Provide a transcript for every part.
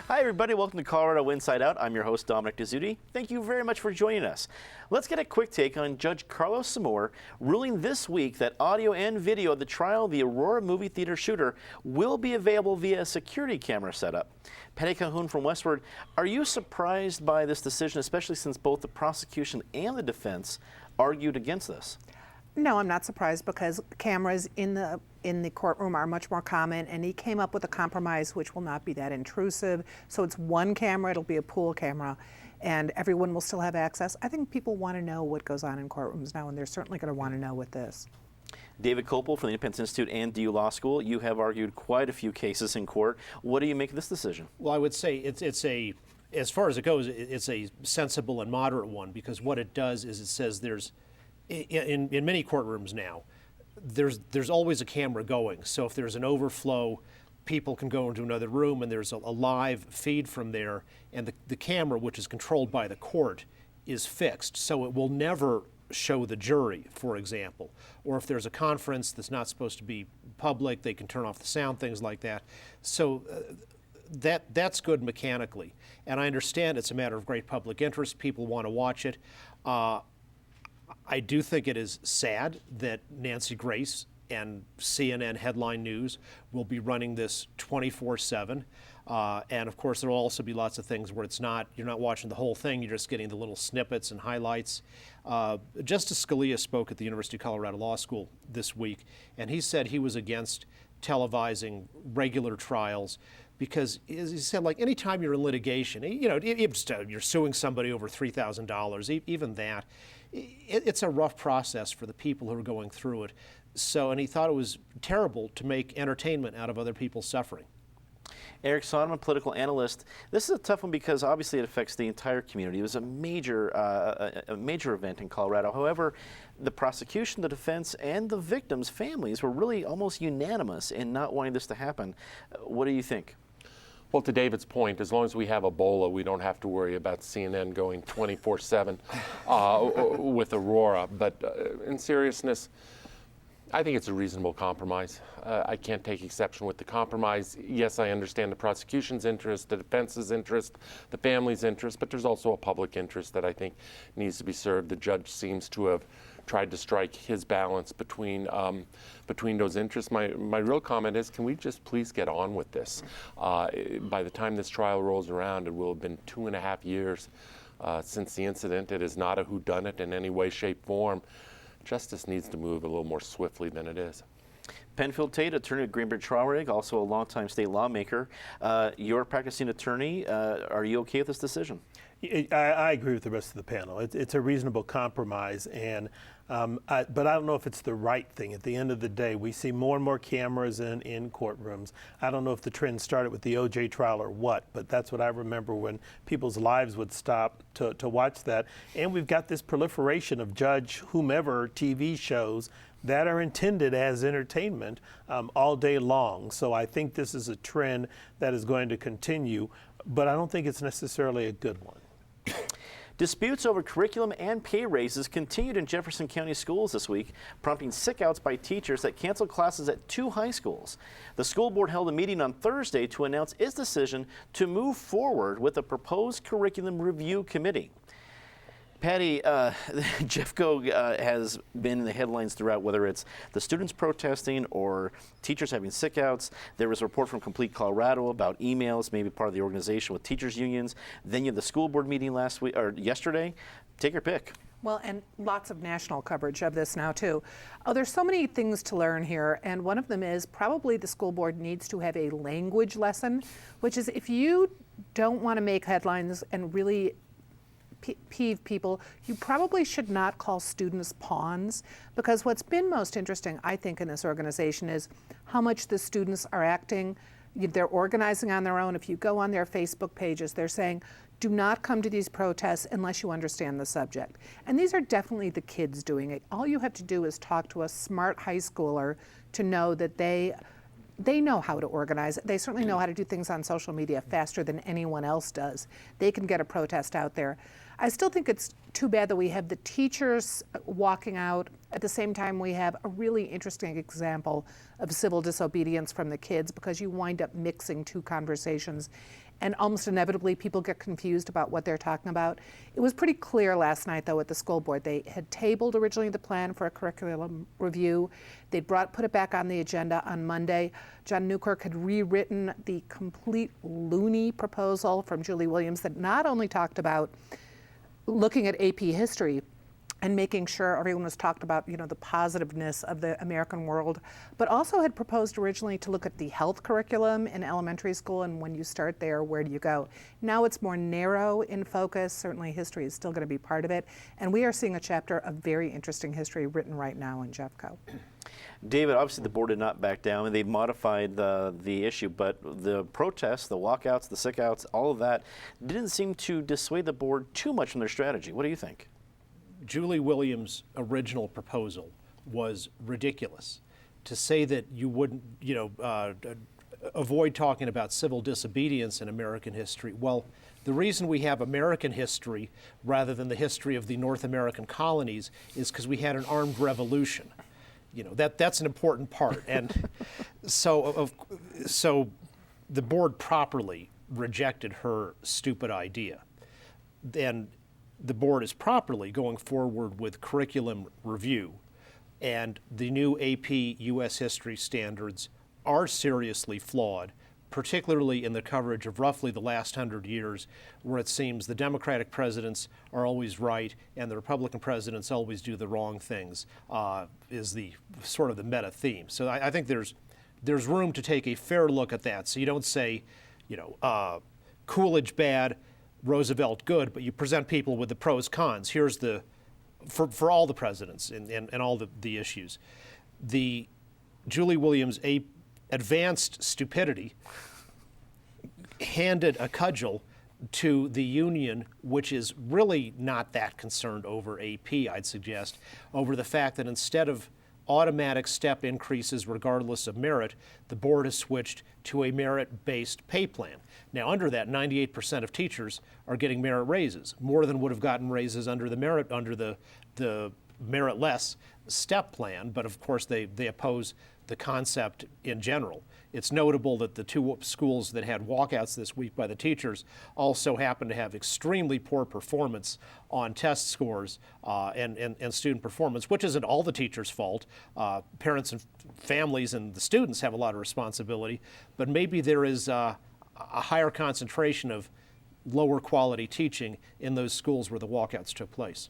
Hi everybody, welcome to Colorado Inside Out. I'm your host Dominic Dezzutti. Thank you very much for joining us. Let's get a quick take on Judge Carlos Zamor ruling this week that audio and video of the trial of the Aurora movie theater shooter will be available via a security camera setup. Patty Calhoun from Westward, are you surprised by this decision, especially since both the prosecution and the defense argued against this? No, I'm not surprised because cameras in the courtroom are much more common, and he came up with a compromise which will not be that intrusive. So it's one camera, it'll be a pool camera, and everyone will still have access. I think people want to know what goes on in courtrooms now, and they're certainly going to want to know with this. David Kopel from the Independence Institute and DU Law School, you have argued quite a few cases in court. What do you make of this decision? Well, I would say it's a, as far as it goes, it's a sensible and moderate one, because what it does is it says there's, in many courtrooms now, there's always a camera going. So if there's an overflow, people can go into another room and there's a live feed from there, and the camera, which is controlled by the court, is fixed. So it will never show the jury, for example. Or if there's a conference that's not supposed to be public, they can turn off the sound, things like that. So that's good mechanically. And I understand it's a matter of great public interest. People want to watch it. I do think it is sad that Nancy Grace and CNN Headline News will be running this 24/7. And of course, there will also be lots of things where you're not watching the whole thing, you're just getting the little snippets and highlights. Justice Scalia spoke at the University of Colorado Law School this week, and he said he was against televising regular trials because, as he said, like anytime you're in litigation, you're suing somebody over $3,000, even that, it's a rough process for the people who are going through it. So, and he thought it was terrible to make entertainment out of other people's suffering. Eric Sonneman, political analyst. This is a tough one because obviously it affects the entire community. It was a major event in Colorado. However, the prosecution, the defense, and the victims' families were really almost unanimous in not wanting this to happen. What do you think? Well, to David's point, as long as we have Ebola, we don't have to worry about CNN going 24/7 with Aurora. But in seriousness, I think it's a reasonable compromise. I can't take exception with the compromise. Yes, I understand the prosecution's interest, the defense's interest, the family's interest, but there's also a public interest that I think needs to be served. The judge seems to have tried to strike his balance between those interests. My real comment is, can we just please get on with this? By the time this trial rolls around, it will have been 2.5 years since the incident. It is not a whodunit in any way, shape, form. Justice needs to move a little more swiftly than it is. Penfield Tate, attorney at Greenberg Traurig, also a longtime state lawmaker. You're a practicing attorney. Are you okay with this decision? I agree with the rest of the panel. It's a reasonable compromise, and but I don't know if it's the right thing. At the end of the day, we see more and more cameras in courtrooms. I don't know if the trend started with the OJ trial or what, but that's what I remember when people's lives would stop to watch that. And we've got this proliferation of Judge whomever TV shows that are intended as entertainment all day long. So I think this is a trend that is going to continue, but I don't think it's necessarily a good one. Disputes over curriculum and pay raises continued in Jefferson County schools this week, prompting sickouts by teachers that canceled classes at 2 high schools. The school board held a meeting on Thursday to announce its decision to move forward with a proposed curriculum review committee. Patty, Jeffco has been in the headlines throughout, whether it's the students protesting or teachers having sickouts. There was a report from Complete Colorado about emails, maybe part of the organization with teachers unions. Then you had the school board meeting yesterday. Take your pick. Well, and lots of national coverage of this now, too. Oh, there's so many things to learn here, and one of them is probably the school board needs to have a language lesson, which is if you don't want to make headlines and really peeve people, you probably should not call students pawns, because what's been most interesting, I think, in this organization is how much the students are acting They're organizing on their own. If you go on their Facebook pages, they're saying, do not come to these protests unless you understand the subject. And these are definitely the kids doing it. All you have to do is talk to a smart high schooler to know that they know how to organize. They certainly know how to do things on social media faster than anyone else does. They can get a protest out there. I still think it's too bad that we have the teachers walking out. At the same time, we have a really interesting example of civil disobedience from the kids, because you wind up mixing two conversations. And almost inevitably, people get confused about what they're talking about. It was pretty clear last night, though, at the school board. They had tabled originally the plan for a curriculum review. They'd put it back on the agenda on Monday. John Newkirk had rewritten the complete loony proposal from Julie Williams that not only talked about looking at AP history and making sure everyone was talked about, the positiveness of the American world, but also had proposed originally to look at the health curriculum in elementary school, and when you start there, where do you go? Now it's more narrow in focus. Certainly history is still going to be part of it, and we are seeing a chapter of very interesting history written right now in Jeffco. David, obviously the board did not back down, and they modified the issue, but the protests, the walkouts, the sickouts, all of that didn't seem to dissuade the board too much from their strategy. What do you think? Julie Williams' original proposal was ridiculous. To say that you wouldn't, avoid talking about civil disobedience in American history. Well, the reason we have American history rather than the history of the North American colonies is because we had an armed revolution. That's an important part. And so the board properly rejected her stupid idea. Then the board is properly going forward with curriculum review, and the new AP U.S. history standards are seriously flawed, particularly in the coverage of roughly the last 100 years, where it seems the Democratic presidents are always right and the Republican presidents always do the wrong things, is the sort of the meta theme. So I think there's room to take a fair look at that. So you don't say, Coolidge bad, Roosevelt good, but you present people with the pros, cons. Here's for all the presidents and all the issues. The Julie Williams advanced stupidity handed a cudgel to the union, which is really not that concerned over AP, I'd suggest, over the fact that instead of automatic step increases regardless of merit, the board has switched to a merit-based pay plan. Now, under that, 98% of teachers are getting merit raises, more than would have gotten raises under the meritless step plan, but of course they oppose the concept in general. It's notable that the two schools that had walkouts this week by the teachers also happen to have extremely poor performance on test scores and student performance, which isn't all the teachers' fault. Parents and families and the students have a lot of responsibility, but maybe there is a higher concentration of lower quality teaching in those schools where the walkouts took place.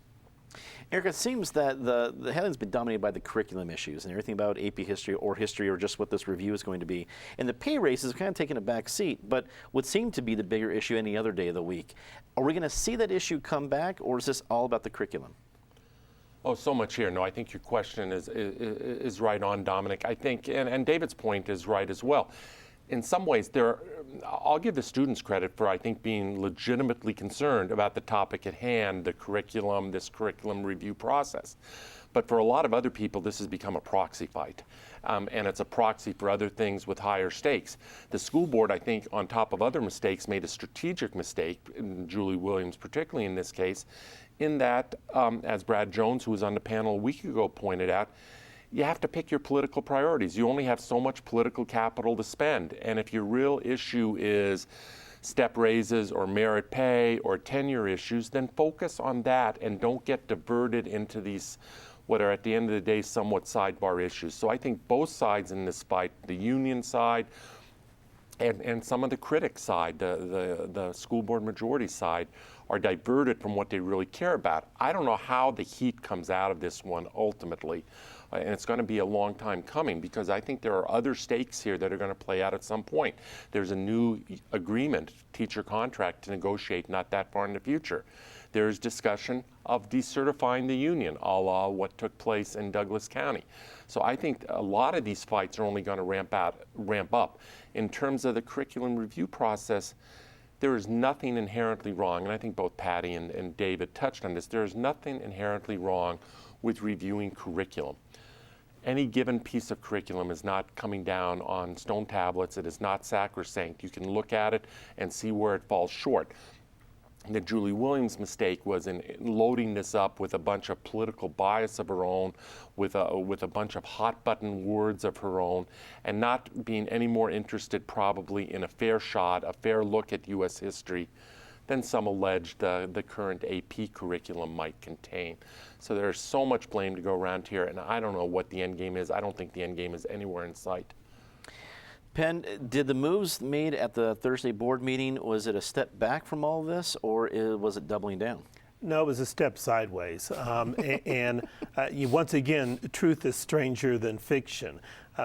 Eric, it seems that the headline's been dominated by the curriculum issues and everything about AP history or just what this review is going to be. And the pay raise is kind of taking a back seat, but would seem to be the bigger issue any other day of the week. Are we going to see that issue come back, or is this all about the curriculum? Oh, so much here. No, I think your question is right on, Dominic. I think, and David's point is right as well. In some ways, I'll give the students credit for, I think, being legitimately concerned about the topic at hand, the curriculum, this curriculum review process. But for a lot of other people, this has become a proxy fight. And it's a proxy for other things with higher stakes. The school board, I think, on top of other mistakes, made a strategic mistake, Julie Williams particularly in this case, in that, as Brad Jones, who was on the panel a week ago, pointed out, you have to pick your political priorities. You only have so much political capital to spend. And if your real issue is step raises or merit pay or tenure issues, then focus on that and don't get diverted into these, what are at the end of the day somewhat sidebar issues. So I think both sides in this fight, the union side and some of the critic side, the school board majority side, are diverted from what they really care about. I don't know how the heat comes out of this one ultimately. and it's going to be a long time coming, because I think there are other stakes here that are going to play out at some point. There's a new agreement, teacher contract, to negotiate not that far in the future. There's discussion of decertifying the union, a la what took place in Douglas County. So I think a lot of these fights are only going to ramp up. In terms of the curriculum review process, there is nothing inherently wrong, and I think both Patty and David touched on this, there is nothing inherently wrong with reviewing curriculum. Any given piece of curriculum is not coming down on stone tablets. It is not sacrosanct. You can look at it and see where it falls short. The Julie Williams mistake was in loading this up with a bunch of political bias of her own, with a bunch of hot button words of her own, and not being any more interested probably in a fair shot, a fair look at U.S. history than some alleged the current AP curriculum might contain. So there's so much blame to go around here, and I don't know what the end game is. I don't think the end game is anywhere in sight. Penn, did the moves made at the Thursday board meeting, was it a step back from all of this, or was it doubling down? No, it was a step sideways. Once again, truth is stranger than fiction.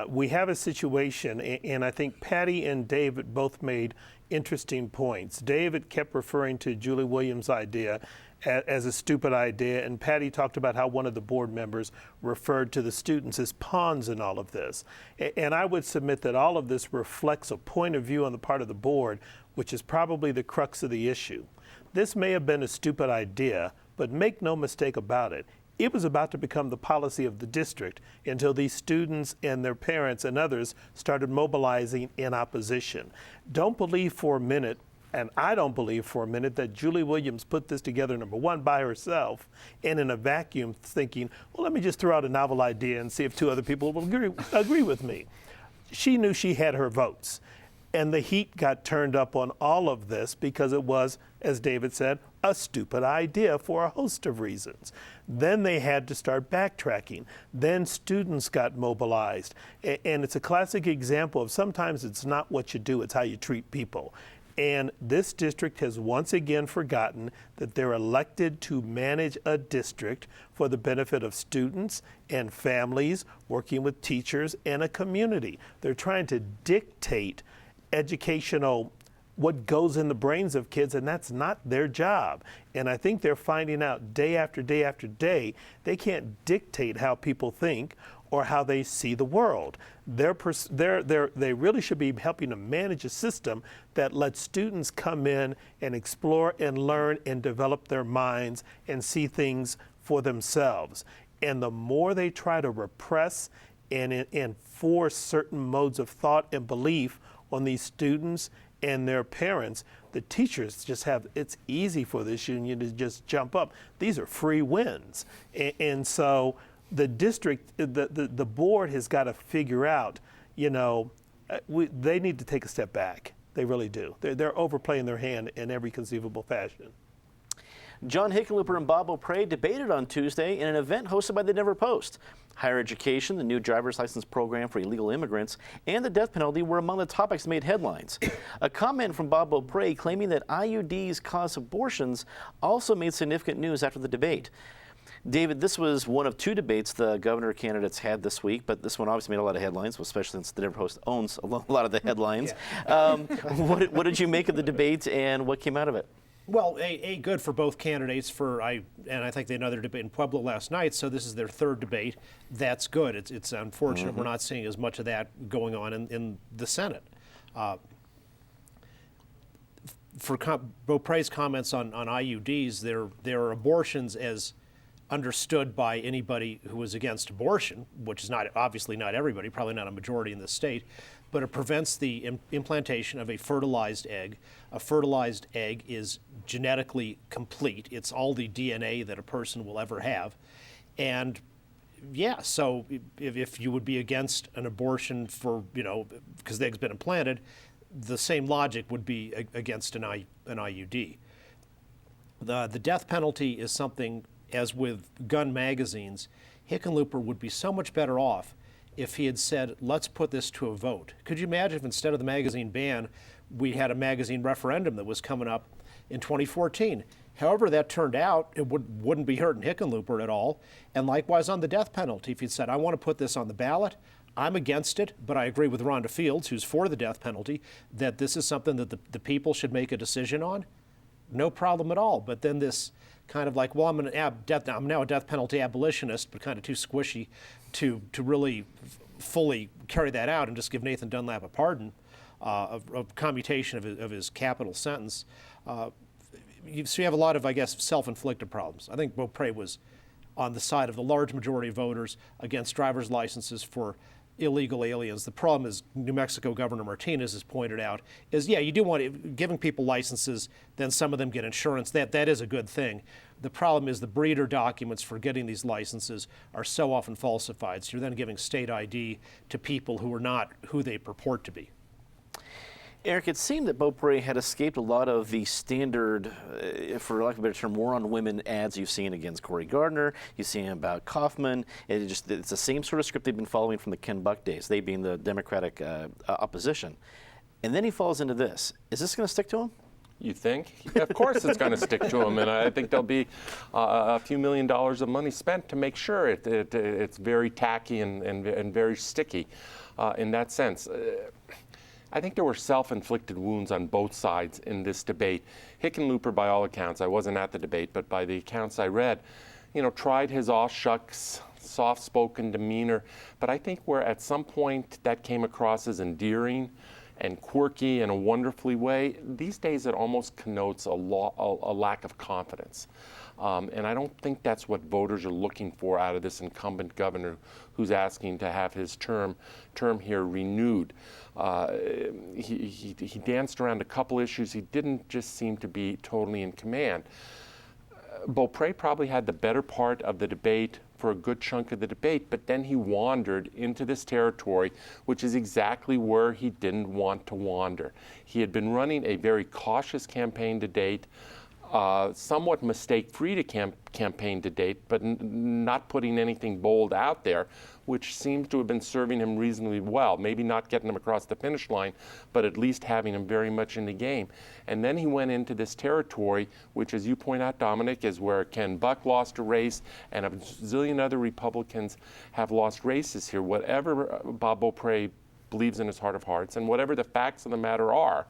We have a situation, and I think Patty and David both made interesting points. David kept referring to Julie Williams' idea as a stupid idea, and Patty talked about how one of the board members referred to the students as pawns in all of this. And I would submit that all of this reflects a point of view on the part of the board, which is probably the crux of the issue. This may have been a stupid idea, but make no mistake about it, it was about to become the policy of the district until these students and their parents and others started mobilizing in opposition. Don't believe for a minute, and I don't believe for a minute, that Julie Williams put this together, number one, by herself and in a vacuum, thinking, well, let me just throw out a novel idea and see if two other people will agree with me. She knew she had her votes. And the heat got turned up on all of this because it was, as David said, a stupid idea for a host of reasons. Then they had to start backtracking. Then students got mobilized. And it's a classic example of sometimes it's not what you do, it's how you treat people. And this district has once again forgotten that they're elected to manage a district for the benefit of students and families, working with teachers and a community. They're trying to dictate educational, what goes in the brains of kids, and that's not their job. And I think they're finding out day after day after day, they can't dictate how people think or how they see the world. They really should be helping to manage a system that lets students come in and explore and learn and develop their minds and see things for themselves. And the more they try to repress and force certain modes of thought and belief on these students and their parents, the teachers just have, it's easy for this union to just jump up. These are free wins. And so the district, the board has got to figure out, they need to take a step back. They really do. They're overplaying their hand in every conceivable fashion. John Hickenlooper and Bob O'Prey debated on Tuesday in an event hosted by the Denver Post. Higher education, the new driver's license program for illegal immigrants, and the death penalty were among the topics that made headlines. A comment from Bob O'Prey claiming that IUDs cause abortions also made significant news after the debate. David, this was one of two debates the governor candidates had this week, but this one obviously made a lot of headlines, especially since the Denver Post owns a lot of the headlines. Yeah. What did you make of the debate, and what came out of it? Well, good for both candidates. I think they had another debate in Pueblo last night, so this is their third debate. That's good. It's unfortunate we're not seeing as much of that going on in the Senate. For Beaupre's comments on IUDs, there are abortions as understood by anybody who is against abortion, which is obviously not everybody, probably not a majority in the state, but it prevents the implantation of a fertilized egg. A fertilized egg is genetically complete. It's all the DNA that a person will ever have. And yeah, so if you would be against an abortion for, because the egg's been implanted, the same logic would be against an IUD. The death penalty is something, as with gun magazines, Hickenlooper would be so much better off if he had said, let's put this to a vote. Could you imagine if instead of the magazine ban, we had a magazine referendum that was coming up in 2014? However that turned out, it wouldn't be hurting Hickenlooper at all. And likewise on the death penalty, if you'd said, I want to put this on the ballot, I'm against it, but I agree with Rhonda Fields, who's for the death penalty, that this is something that the people should make a decision on, no problem at all. But then this kind of like, well, I'm now a death penalty abolitionist, but kind of too squishy to really fully carry that out and just give Nathan Dunlap a pardon of commutation of his capital sentence. So you have a lot of, I guess, self-inflicted problems. I think Beaupre was on the side of the large majority of voters against driver's licenses for illegal aliens. The problem, as New Mexico Governor Martinez has pointed out, is you do want giving people licenses, then some of them get insurance. That is a good thing. The problem is the breeder documents for getting these licenses are so often falsified. So you're then giving state ID to people who are not who they purport to be. Eric, it seemed that Beaupre had escaped a lot of the standard, for lack of a better term, war on women ads you've seen against Cory Gardner. You've seen about Kaufman. It's the same sort of script they've been following from the Ken Buck days, they being the Democratic opposition. And then he falls into this. Is this going to stick to him? You think? Yeah, of course it's going to stick to him, and I think there'll be a few $1 million of money spent to make sure it's very tacky and very sticky in that sense. I think there were self-inflicted wounds on both sides in this debate. Hickenlooper, by all accounts, I wasn't at the debate, but by the accounts I read, tried his aw shucks, soft-spoken demeanor, but I think where at some point that came across as endearing and quirky in a wonderfully way, these days it almost connotes a lack of confidence. And I don't think that's what voters are looking for out of this incumbent governor who's asking to have his term here renewed. He danced around a couple issues. He didn't just seem to be totally in command. Beaupre probably had the better part of the debate for a good chunk of the debate, but then he wandered into this territory, which is exactly where he didn't want to wander. He had been running a very cautious campaign to date, somewhat mistake-free to campaign to date, but not putting anything bold out there, which seems to have been serving him reasonably well. Maybe not getting him across the finish line, but at least having him very much in the game. And then he went into this territory, which, as you point out, Dominic, is where Ken Buck lost a race, and a zillion other Republicans have lost races here. Whatever Bob Beaupre believes in his heart of hearts, and whatever the facts of the matter are,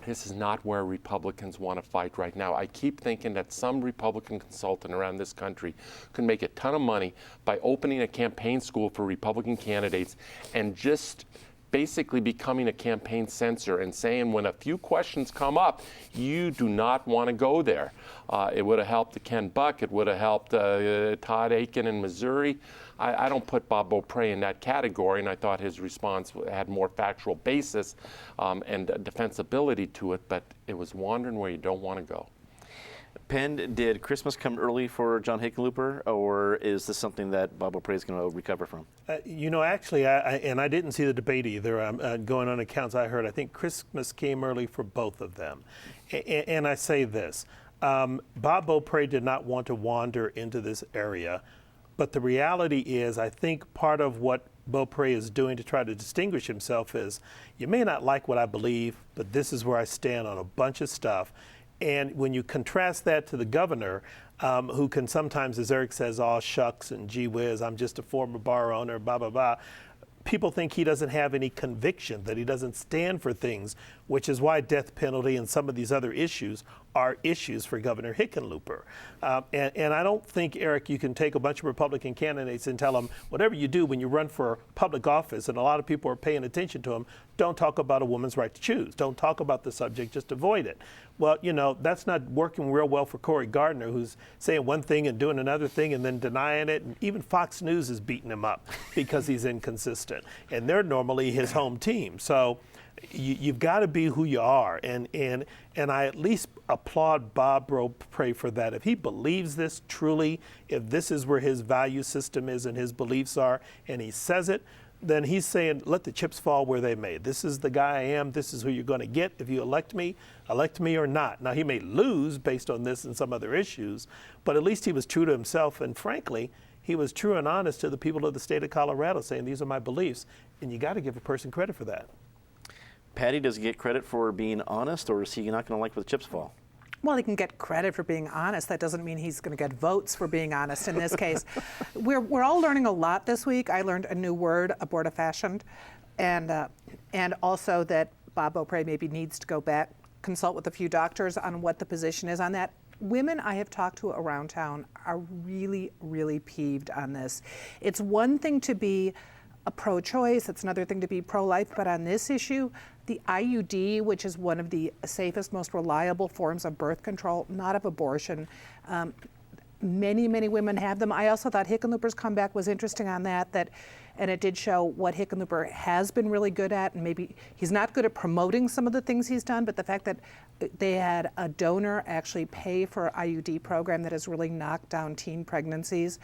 this is not where Republicans want to fight right now. I keep thinking that some Republican consultant around this country could make a ton of money by opening a campaign school for Republican candidates and just basically becoming a campaign censor and saying when a few questions come up, you do not want to go there. It would have helped the Ken Buck. It would have helped Todd Akin in Missouri. I don't put Bob Beaupre in that category, and I thought his response had more factual basis and defensibility to it, but it was wandering where you don't want to go. Penn, did Christmas come early for John Hickenlooper, or is this something that Bob Beaupre is going to recover from? Actually, I didn't see the debate either. Going on accounts I heard, I think Christmas came early for both of them. And I say this, Bob Beaupre did not want to wander into this area, but the reality is I think part of what Beaupre is doing to try to distinguish himself is, you may not like what I believe, but this is where I stand on a bunch of stuff. And when you contrast that to the governor, who can sometimes, as Eric says, all shucks and gee whiz, I'm just a former bar owner, blah, blah, blah. People think he doesn't have any conviction, that he doesn't stand for things, which is why death penalty and some of these other issues are issues for Governor Hickenlooper. And I don't think, Eric, you can take a bunch of Republican candidates and tell them, whatever you do when you run for public office, and a lot of people are paying attention to them, don't talk about a woman's right to choose. Don't talk about the subject, just avoid it. Well, that's not working real well for Cory Gardner, who's saying one thing and doing another thing and then denying it. And even Fox News is beating him up because he's inconsistent. And they're normally his home team. So you've got to be who you are. And I at least applaud Bob Beaupre for that. If he believes this truly, if this is where his value system is and his beliefs are, and he says it, then he's saying, let the chips fall where they may. This is the guy I am. This is who you're going to get if you elect me or not. Now, he may lose based on this and some other issues, but at least he was true to himself. And frankly, he was true and honest to the people of the state of Colorado, saying these are my beliefs. And you got to give a person credit for that. Patty, does he get credit for being honest, or is he not going to like where the chips fall? Well, he can get credit for being honest. That doesn't mean he's going to get votes for being honest in this case. We're all learning a lot this week. I learned a new word, abortifacient, and also that Bob Beaupre maybe needs to go back, consult with a few doctors on what the position is on that. Women I have talked to around town are really, really peeved on this. It's one thing to be a pro-choice, it's another thing to be pro-life, but on this issue, the IUD, which is one of the safest, most reliable forms of birth control, not of abortion, many, many women have them. I also thought Hickenlooper's comeback was interesting on that, and it did show what Hickenlooper has been really good at, and maybe he's not good at promoting some of the things he's done, but the fact that they had a donor actually pay for an IUD program that has really knocked down teen pregnancies,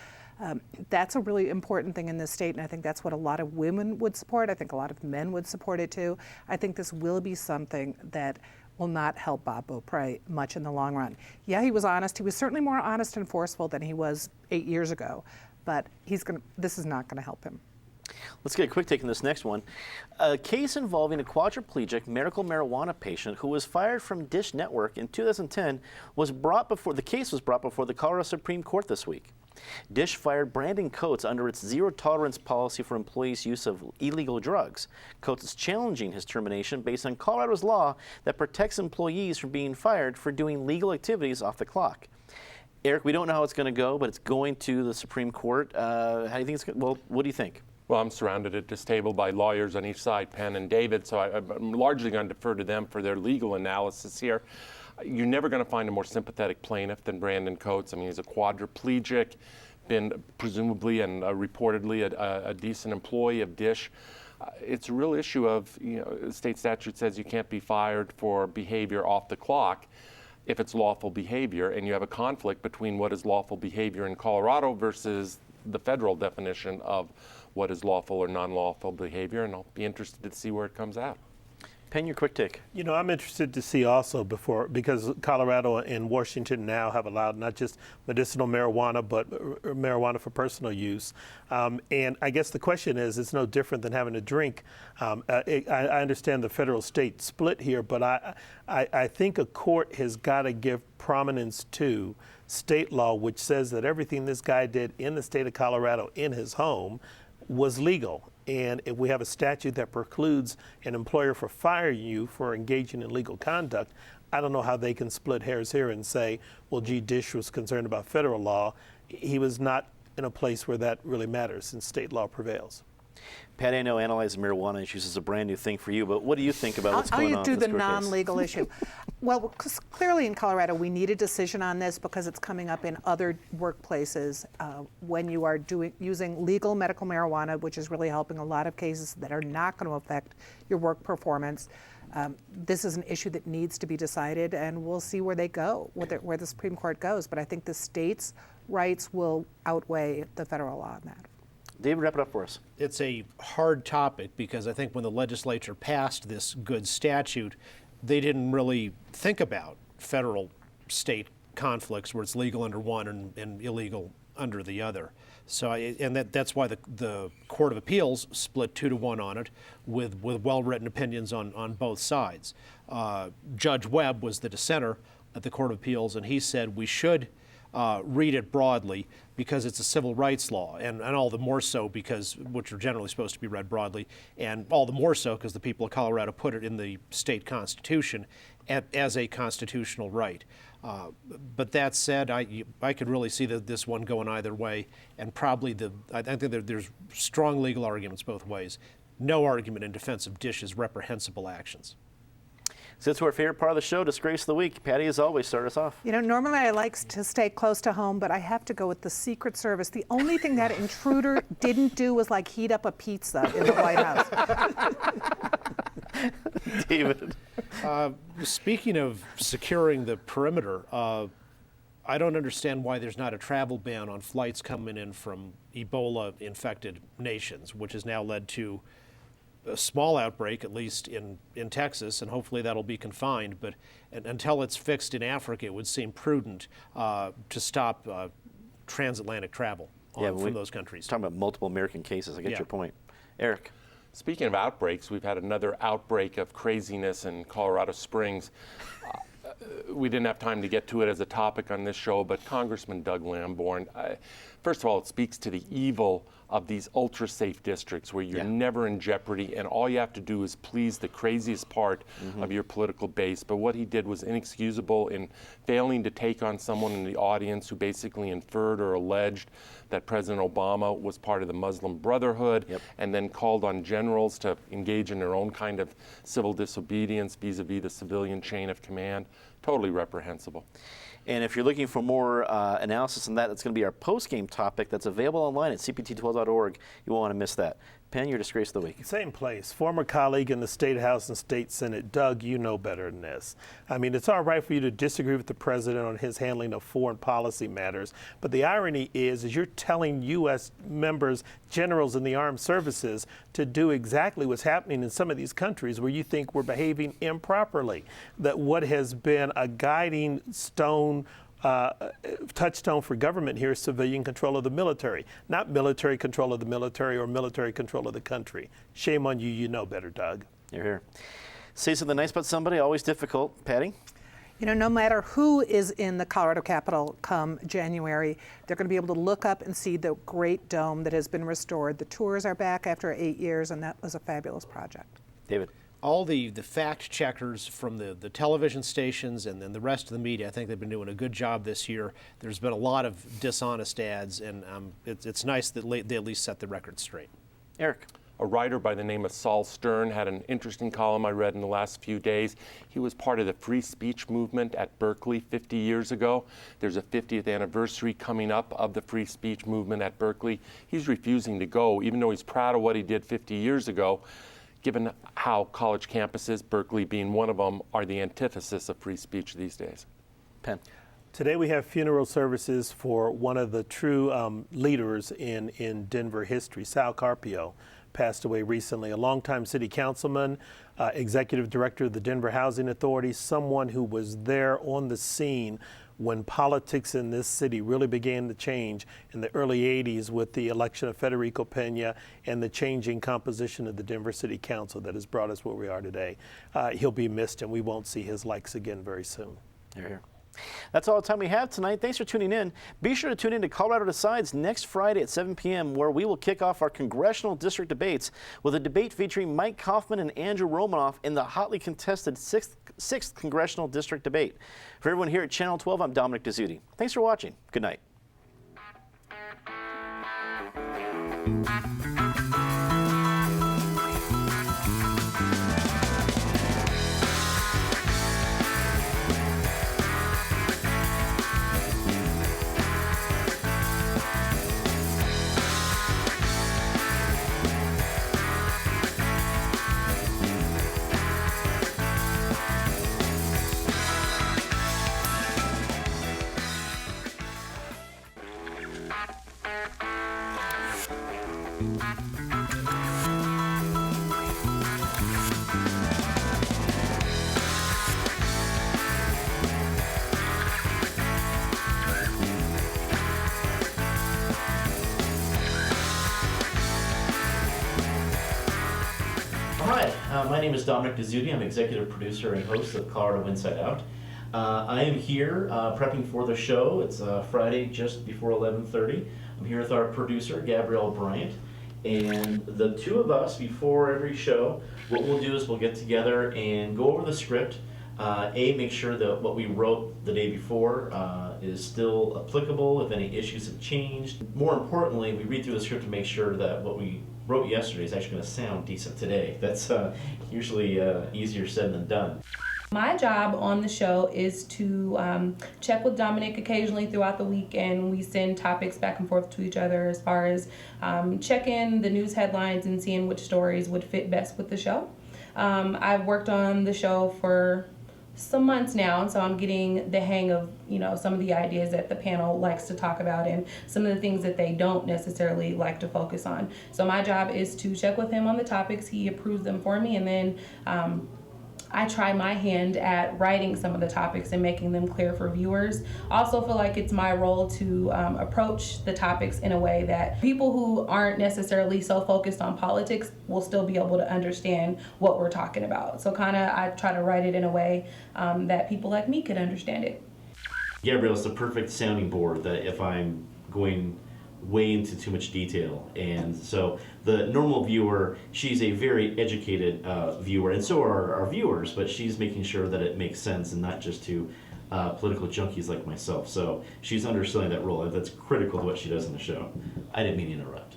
that's a really important thing in this state, and I think that's what a lot of women would support. I think a lot of men would support it too. I think this will be something that will not help Bob Beaupre much in the long run. Yeah, he was honest. He was certainly more honest and forceful than he was 8 years ago, but this is not going to help him. Let's get a quick take on this next one. A case involving a quadriplegic medical marijuana patient who was fired from Dish Network in 2010 the case was brought before the Colorado Supreme Court this week. Dish fired Brandon Coates under its zero-tolerance policy for employees' use of illegal drugs. Coates is challenging his termination based on Colorado's law that protects employees from being fired for doing legal activities off the clock. Eric, we don't know how it's going to go, but it's going to the Supreme Court. How do you think it's going? Well, what do you think? Well, I'm surrounded at this table by lawyers on each side, Penn and David, so I'm largely going to defer to them for their legal analysis here. You're never going to find a more sympathetic plaintiff than Brandon Coates. I mean, he's a quadriplegic, been presumably and reportedly a decent employee of Dish. It's a real issue of, state statute says you can't be fired for behavior off the clock if it's lawful behavior, and you have a conflict between what is lawful behavior in Colorado versus the federal definition of what is lawful or non-lawful behavior, and I'll be interested to see where it comes out. Penn, your quick take. I'm interested to see also because Colorado and Washington now have allowed not just medicinal marijuana, but marijuana for personal use. And I guess the question is, it's no different than having a drink. I understand the federal-state split here, but I think a court has got to give prominence to state law, which says that everything this guy did in the state of Colorado in his home was legal. And if we have a statute that precludes an employer from firing you for engaging in legal conduct, I don't know how they can split hairs here and say, well, gee, Dish was concerned about federal law. He was not in a place where that really matters since state law prevails. Patty, I know analyzing marijuana issues is a brand new thing for you, but what do you think about what's going on? I'll do with the this court case? non-legal issue. Well, because clearly in Colorado we need a decision on this because it's coming up in other workplaces when you are using legal medical marijuana, which is really helping a lot of cases that are not going to affect your work performance. This is an issue that needs to be decided, and we'll see where they go, where the Supreme Court goes. But I think the states' rights will outweigh the federal law on that. David, wrap it up for us. It's a hard topic because I think when the legislature passed this good statute, they didn't really think about federal-state conflicts where it's legal under one and illegal under the other. So, that's why the Court of Appeals split 2-1 on it, with well-written opinions on both sides. Judge Webb was the dissenter at the Court of Appeals, and he said we should read it broadly because it's a civil rights law, and all the more so because, which are generally supposed to be read broadly, and all the more so because the people of Colorado put it in the state constitution as a constitutional right. But that said, I could really see this one going either way, and probably I think there's strong legal arguments both ways. No argument in defense of Dish's reprehensible actions. So that's our favorite part of the show, Disgrace of the Week. Patty, as always, start us off. Normally I like to stay close to home, but I have to go with the Secret Service. The only thing that intruder didn't do was heat up a pizza in the White House. David. Speaking of securing the perimeter, I don't understand why there's not a travel ban on flights coming in from Ebola-infected nations, which has now led to a small outbreak, at least in Texas, and hopefully that'll be confined. But until it's fixed in Africa, it would seem prudent to stop transatlantic travel from those countries. Talking about multiple American cases, I get your point. Eric. Speaking of outbreaks, we've had another outbreak of craziness in Colorado Springs. we didn't have time to get to it as a topic on this show, but Congressman Doug Lamborn, first of all, it speaks to the evil of these ultra-safe districts where you're never in jeopardy and all you have to do is please the craziest part of your political base. But what he did was inexcusable in failing to take on someone in the audience who basically inferred or alleged that President Obama was part of the Muslim Brotherhood and then called on generals to engage in their own kind of civil disobedience vis-a-vis the civilian chain of command. Totally reprehensible. And if you're looking for more analysis on that, that's going to be our post-game topic that's available online at cpt12.org. You won't want to miss that. Penn, your disgrace of the week. Same place. Former colleague in the State House and State Senate. Doug, you know better than this. I mean, it's all right for you to disagree with the president on his handling of foreign policy matters, but the irony is you're telling U.S. members, generals in the armed services, to do exactly what's happening in some of these countries where you think we're behaving improperly. That what has been a guiding stone, touchstone for government here is civilian control of the military, not military control of the military or military control of the country. Shame on you, you know better, Doug. You're here. Say something nice about somebody, always difficult. Patty? You know, no matter who is in the Colorado Capitol come January, they're going to be able to look up and see the great dome that has been restored. The tours are back after 8 years, and that was a fabulous project. David? All the fact checkers from the television stations and then the rest of the media, I think they've been doing a good job this year. There's been a lot of dishonest ads, and it's nice that they at least set the record straight. Eric? A writer by the name of Saul Stern had an interesting column I read in the last few days. He was part of the free speech movement at Berkeley 50 years ago. There's a 50th anniversary coming up of the free speech movement at Berkeley. He's refusing to go, even though he's proud of what he did 50 years ago, given how college campuses, Berkeley being one of them, are the antithesis of free speech these days. Penn? Today we have funeral services for one of the true leaders in Denver history. Sal Carpio passed away recently, a longtime city councilman, executive director of the Denver Housing Authority, someone who was there on the scene when politics in this city really began to change in the early 80s with the election of Federico Pena and the changing composition of the Denver City Council that has brought us where we are today. He'll be missed, and we won't see his likes again very soon. You're here. That's all the time we have tonight. Thanks for tuning in. Be sure to tune in to Colorado Decides next Friday at 7 p.m. where we will kick off our congressional district debates with a debate featuring Mike Kaufman and Andrew Romanoff in the hotly contested 6th Congressional District debate. For everyone here at Channel 12, I'm Dominic Dezzutti. Thanks for watching. Good night. My name is Dominic Dezzutti. I'm executive producer and host of Colorado Inside Out. I am here prepping for the show. It's Friday just before 11:30. I'm here with our producer, Gabrielle Bryant. And the two of us, before every show, what we'll do is we'll get together and go over the script. Make sure that what we wrote the day before is still applicable, if any issues have changed. More importantly, we read through the script to make sure that what we wrote yesterday is actually going to sound decent today. That's usually easier said than done. My job on the show is to check with Dominic occasionally throughout the week, and we send topics back and forth to each other as far as checking the news headlines and seeing which stories would fit best with the show. I've worked on the show for some months now, and so I'm getting the hang of some of the ideas that the panel likes to talk about and some of the things that they don't necessarily like to focus on. So my job is to check with him on the topics, he approves them for me, and then I try my hand at writing some of the topics and making them clear for viewers. I also feel like it's my role to approach the topics in a way that people who aren't necessarily so focused on politics will still be able to understand what we're talking about. So I try to write it in a way that people like me could understand it. Gabrielle is the perfect sounding board that if I'm going way into too much detail. And so the normal viewer, she's a very educated viewer, and so are our viewers, but she's making sure that it makes sense and not just to political junkies like myself. So she's understanding that role. That's critical to what she does in the show. I didn't mean to interrupt.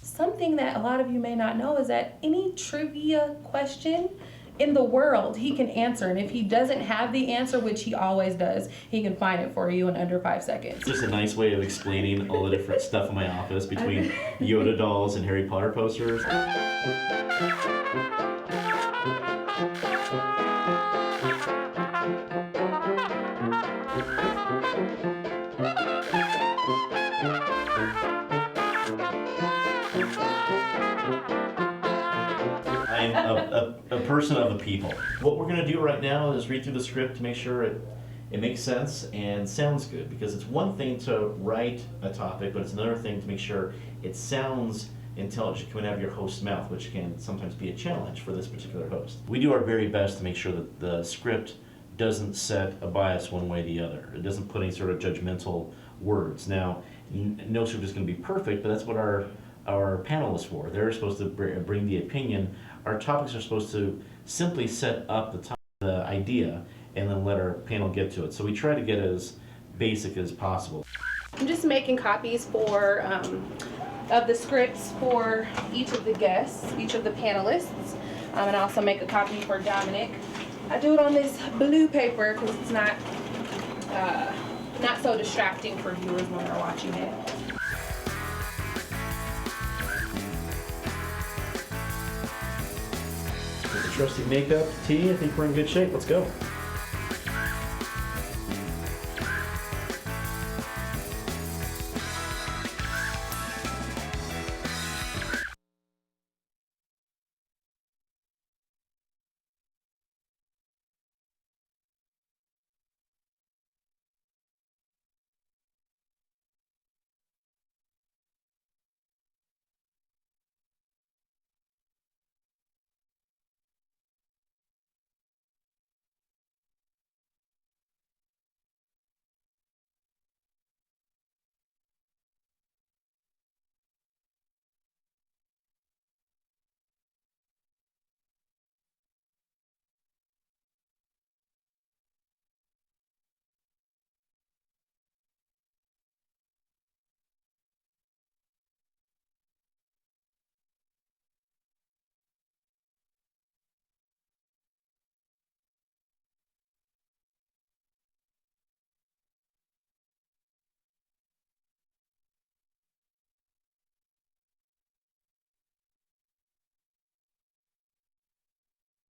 Something that a lot of you may not know is that any trivia question in the world he can answer, and if he doesn't have the answer, which he always does, he can find it for you in under 5 seconds. Just a nice way of explaining all the different stuff in my office between Yoda dolls and Harry Potter posters. I'm a person of the people. What we're going to do right now is read through the script to make sure it makes sense and sounds good, because it's one thing to write a topic, but it's another thing to make sure it sounds intelligent coming out of your host's mouth, which can sometimes be a challenge for this particular host. We do our very best to make sure that the script doesn't set a bias one way or the other. It doesn't put any sort of judgmental words. Now, no script is going to be perfect, but that's what our panel is for. They're supposed to bring the opinion. Our topics are supposed to simply set up the idea and then let our panel get to it. So we try to get as basic as possible. I'm just making copies for of the scripts for each of the guests, each of the panelists, and I also make a copy for Dominic. I do it on this blue paper because it's not so distracting for viewers when they're watching it. With the trusty makeup, tea, I think we're in good shape. Let's go.